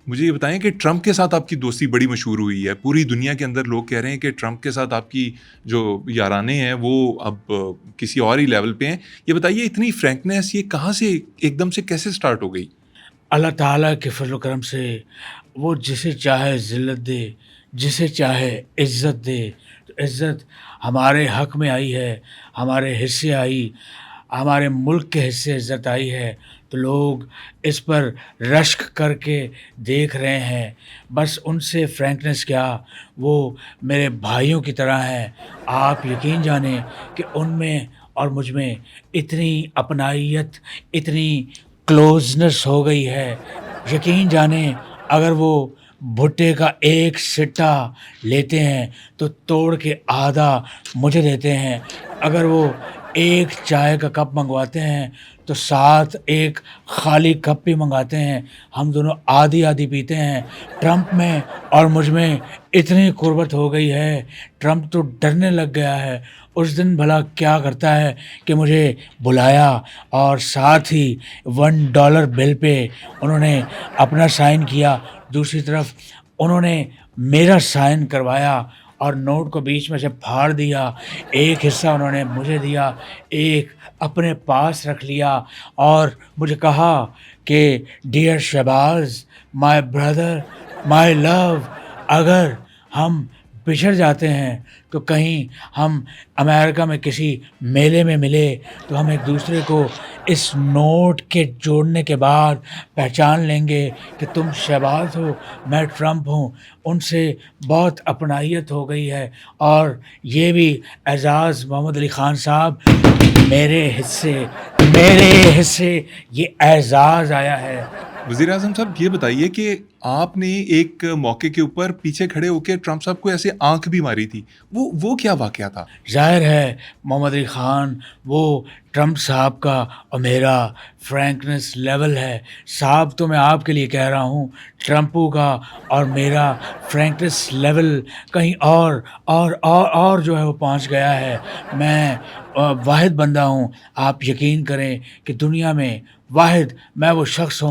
مجھے یہ بتائیں کہ ٹرمپ کے ساتھ آپ کی دوستی بڑی مشہور ہوئی ہے، پوری دنیا کے اندر لوگ کہہ رہے ہیں کہ ٹرمپ کے ساتھ آپ کی جو یارانے ہیں وہ اب کسی اور ہی لیول پہ ہیں۔ یہ بتائیے اتنی فرینکنیس یہ کہاں سے ایک دم سے کیسے سٹارٹ ہو گئی؟ اللہ تعالیٰ کے فضل و کرم سے وہ جسے چاہے ذلت دے، جسے چاہے عزت دے، تو عزت ہمارے حق میں آئی ہے، ہمارے حصے آئی، ہمارے ملک کے حصے عزت آئی ہے، تو لوگ اس پر رشک کر کے دیکھ رہے ہیں۔ بس ان سے فرینکنیس کیا، وہ میرے بھائیوں کی طرح ہیں۔ آپ یقین جانیں کہ ان میں اور مجھ میں اتنی اپنائیت، اتنی کلوزنس ہو گئی ہے، یقین جانیں اگر وہ بھٹے کا ایک سٹا لیتے ہیں تو توڑ کے آدھا مجھے دیتے ہیں، اگر وہ ایک چائے کا کپ منگواتے ہیں تو ساتھ ایک خالی کپ بھی منگاتے ہیں، ہم دونوں آدھی آدھی پیتے ہیں۔ ٹرمپ میں اور مجھ میں اتنی قربت ہو گئی ہے، ٹرمپ تو ڈرنے لگ گیا ہے۔ اس دن بھلا کیا کرتا ہے کہ مجھے بلایا اور ساتھ ہی $1 بل پہ انہوں نے اپنا سائن کیا، دوسری طرف انہوں نے میرا سائن کروایا اور نوٹ کو بیچ میں سے پھاڑ دیا، ایک حصہ انہوں نے مجھے دیا، ایک اپنے پاس رکھ لیا اور مجھے کہا کہ ڈیئر شہباز، مائی بردر، مائی لو، اگر ہم بچھڑ جاتے ہیں تو کہیں ہم امریکہ میں کسی میلے میں ملے تو ہم ایک دوسرے کو اس نوٹ کے جوڑنے کے بعد پہچان لیں گے کہ تم شہباز ہو، میں ٹرمپ ہوں۔ ان سے بہت اپنائیت ہو گئی ہے اور یہ بھی اعزاز محمد علی خان صاحب، میرے حصے یہ اعزاز آیا ہے۔ وزیر اعظم صاحب یہ بتائیے کہ آپ نے ایک موقع کے اوپر پیچھے کھڑے ہو کے ٹرمپ صاحب کو ایسے آنکھ بھی ماری تھی، وہ کیا واقعہ تھا؟ ظاہر ہے محمد علی خان، وہ ٹرمپ صاحب کا اور میرا فرینکنس لیول ہے۔ صاحب تو میں آپ کے لیے کہہ رہا ہوں، ٹرمپو کا اور میرا فرینکنس لیول کہیں اور جو ہے وہ پہنچ گیا ہے۔ میں واحد بندہ ہوں، آپ یقین کریں کہ دنیا میں واحد میں وہ شخص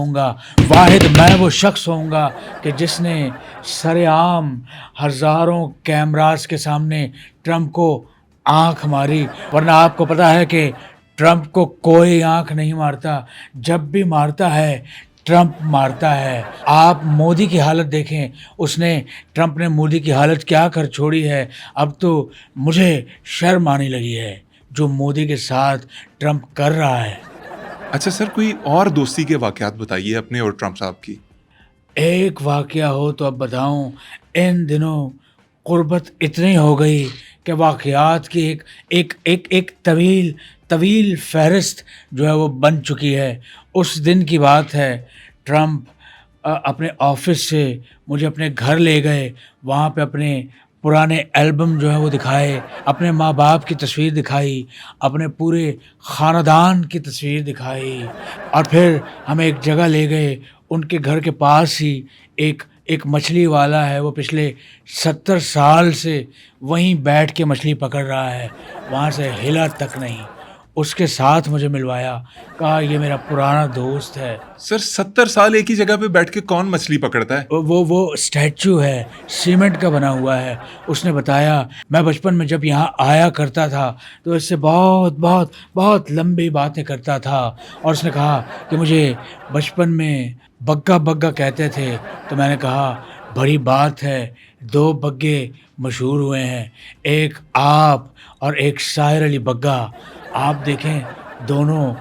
ہوں گا کہ جس نے سر عام ہزاروں کیمراز کے سامنے ٹرمپ کو آنکھ ماری، ورنہ آپ کو پتہ ہے کہ ٹرمپ کو کوئی آنکھ نہیں مارتا، جب بھی مارتا ہے ٹرمپ مارتا ہے۔ آپ مودی کی حالت دیکھیں، ٹرمپ نے مودی کی حالت کیا کر چھوڑی ہے۔ اب تو مجھے شرم آنے لگی ہے جو مودی کے ساتھ ٹرمپ کر رہا ہے۔ اچھا سر، کوئی اور دوستی کے واقعات بتائیے اپنے اور ٹرمپ صاحب کی۔ ایک واقعہ ہو تو اب بتاؤں، ان دنوں قربت اتنی ہو گئی کہ واقعات کی ایک طویل فہرست جو ہے وہ بن چکی ہے۔ اس دن کی بات ہے، ٹرمپ اپنے آفس سے مجھے اپنے گھر لے گئے، وہاں پہ اپنے پرانے البم جو ہے وہ دکھائے، اپنے ماں باپ کی تصویر دکھائی، اپنے پورے خاندان کی تصویر دکھائی، اور پھر ہمیں ایک جگہ لے گئے، ان کے گھر کے پاس ہی ایک مچھلی والا ہے، وہ پچھلے 70 سال سے وہیں بیٹھ کے مچھلی پکڑ رہا ہے، وہاں سے ہلا تک نہیں۔ اس کے ساتھ مجھے ملوایا، کہا یہ میرا پرانا دوست ہے۔ سر 70 سال ایک ہی جگہ پہ بیٹھ کے کون مچھلی پکڑتا ہے؟ وہ اسٹیچو ہے، سیمنٹ کا بنا ہوا ہے۔ اس نے بتایا میں بچپن میں جب یہاں آیا کرتا تھا تو اس سے بہت بہت بہت لمبی باتیں کرتا تھا، اور اس نے کہا کہ مجھے بچپن میں بگا بگا کہتے تھے، تو میں نے کہا بڑی بات ہے، 2 بگے مشہور ہوئے ہیں، ایک آپ اور ایک ساحر علی بگا۔ آپ دیکھیں دونوں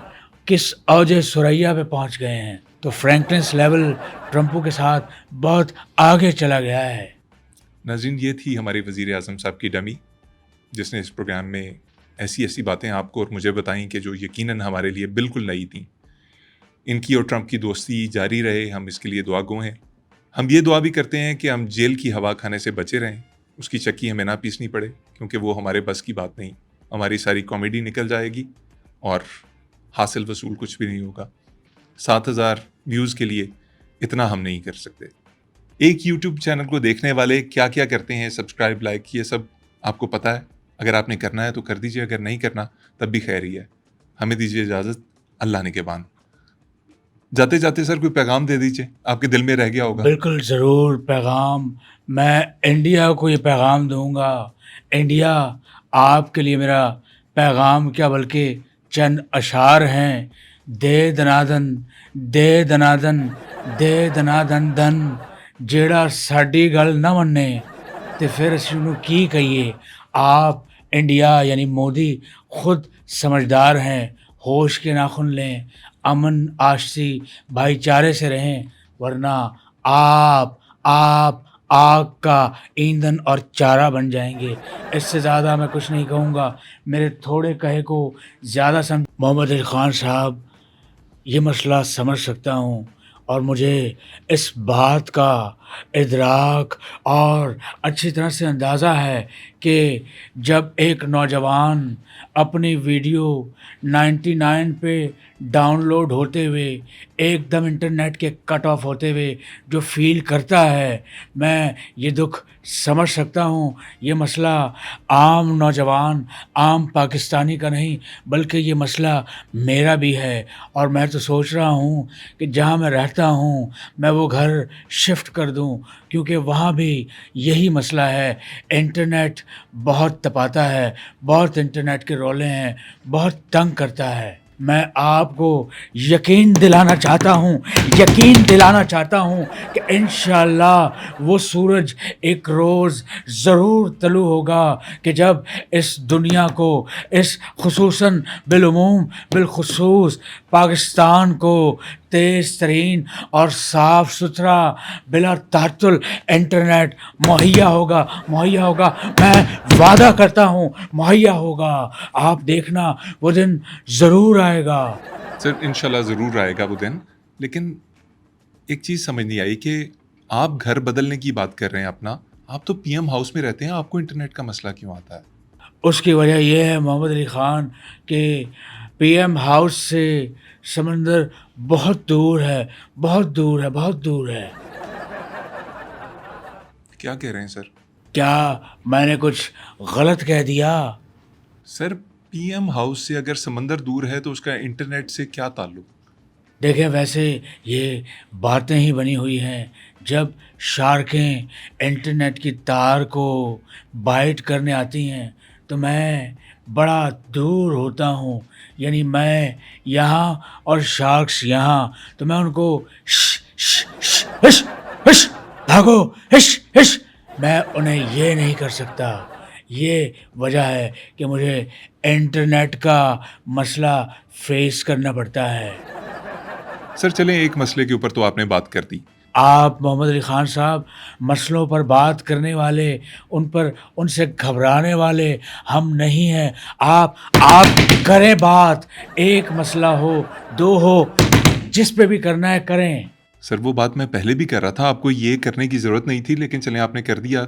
کس اوج ثریا پہ پہنچ گئے ہیں۔ تو فرینکنس لیول ٹرمپو کے ساتھ بہت آگے چلا گیا ہے۔ ناظرین، یہ تھی ہمارے وزیر اعظم صاحب کی ڈمی، جس نے اس پروگرام میں ایسی باتیں آپ کو اور مجھے بتائیں کہ جو یقیناً ہمارے لیے بالکل نئی تھیں۔ ان کی اور ٹرمپ کی دوستی جاری رہے، ہم اس کے لیے دعا گو ہیں۔ ہم یہ دعا بھی کرتے ہیں کہ ہم جیل کی ہوا کھانے سے بچے رہیں، اس کی چکی ہمیں نہ پیسنی پڑے، کیونکہ وہ ہمارے بس کی بات نہیں۔ ہماری ساری کامیڈی نکل جائے گی اور حاصل وصول کچھ بھی نہیں ہوگا۔ 7,000 ویوز کے لیے اتنا ہم نہیں کر سکتے۔ ایک یوٹیوب چینل کو دیکھنے والے کیا کیا کرتے ہیں، سبسکرائب، لائک، یہ سب آپ کو پتہ ہے۔ اگر آپ نے کرنا ہے تو کر دیجئے، اگر نہیں کرنا تب بھی خیر ہی ہے۔ ہمیں دیجیے اجازت، اللہ نگہبان۔ جاتے جاتے سر کوئی پیغام دے دیجیے، آپ کے دل میں رہ گیا ہوگا۔ بالکل ضرور پیغام میں انڈیا کو یہ پیغام دوں گا. انڈیا، آپ کے لیے میرا پیغام کیا بلکہ چند اشعار ہیں. دے دنادن دے دنادن دے دنادن دن جیڑا ساڈی گل نہ مننے تے پھر اسی انہوں کی کہیے. آپ انڈیا یعنی مودی خود سمجھدار ہیں. ہوش کے ناخن لیں، امن آشتی بھائی چارے سے رہیں، ورنہ آپ آگ کا ایندھن اور چارہ بن جائیں گے. اس سے زیادہ میں کچھ نہیں کہوں گا. میرے تھوڑے کہے کو زیادہ سمجھ. محمد علی خان صاحب، یہ مسئلہ سمجھ سکتا ہوں، اور مجھے اس بات کا ادراک اور اچھی طرح سے اندازہ ہے کہ جب ایک نوجوان اپنی ویڈیو 99 پہ ڈاؤن لوڈ ہوتے ہوئے ایک دم انٹرنیٹ کے کٹ آف ہوتے ہوئے جو فیل کرتا ہے، میں یہ دکھ سمجھ سکتا ہوں. یہ مسئلہ عام نوجوان، عام پاکستانی کا نہیں، بلکہ یہ مسئلہ میرا بھی ہے. اور میں تو سوچ رہا ہوں کہ جہاں میں رہتا ہوں میں وہ گھر شفٹ کر دوں، کیونکہ وہاں بھی یہی مسئلہ ہے. انٹرنیٹ بہت تپاتا ہے، بہت انٹرنیٹ کے رولے ہیں، بہت تنگ کرتا ہے. میں آپ کو یقین دلانا چاہتا ہوں کہ انشاءاللہ وہ سورج ایک روز ضرور طلوع ہوگا کہ جب اس دنیا کو، اس خصوصاً بالخصوص پاکستان کو تیز ترین اور صاف ستھرا بلا تعطل انٹرنیٹ مہیا ہوگا. میں وعدہ کرتا ہوں مہیا ہوگا. آپ دیکھنا وہ دن ضرور آئے گا. سر انشاءاللہ ضرور آئے گا وہ دن. لیکن ایک چیز سمجھ نہیں آئی کہ آپ گھر بدلنے کی بات کر رہے ہیں اپنا، آپ تو پی ایم ہاؤس میں رہتے ہیں، آپ کو انٹرنیٹ کا مسئلہ کیوں آتا ہے؟ اس کی وجہ یہ ہے محمد علی خان کہ پی ایم ہاؤس سے سمندر بہت دور ہے. کیا کہہ رہے ہیں سر؟ کیا میں نے کچھ غلط کہہ دیا؟ سر پی ایم ہاؤس سے اگر سمندر دور ہے تو اس کا انٹرنیٹ سے کیا تعلق؟ دیکھیں، ویسے یہ باتیں ہی بنی ہوئی ہیں. جب شارکیں انٹرنیٹ کی تار کو بائٹ کرنے آتی ہیں تو میں بڑا دور ہوتا ہوں. یعنی میں یہاں اور شارکس یہاں، تو میں ان کو ہش بھاگو، ہش میں انہیں یہ نہیں کر سکتا. یہ وجہ ہے کہ مجھے انٹرنیٹ کا مسئلہ فیس کرنا پڑتا ہے. سر چلیں، ایک مسئلے کے اوپر تو آپ نے بات کر دی. آپ محمد علی خان صاحب مسئلوں پر بات کرنے والے، ان سے گھبرانے والے ہم نہیں ہیں. آپ کریں بات. ایک مسئلہ ہو، دو ہو، جس پہ بھی کرنا ہے کریں. سر وہ بات میں پہلے بھی کر رہا تھا، آپ کو یہ کرنے کی ضرورت نہیں تھی، لیکن چلیں آپ نے کر دیا.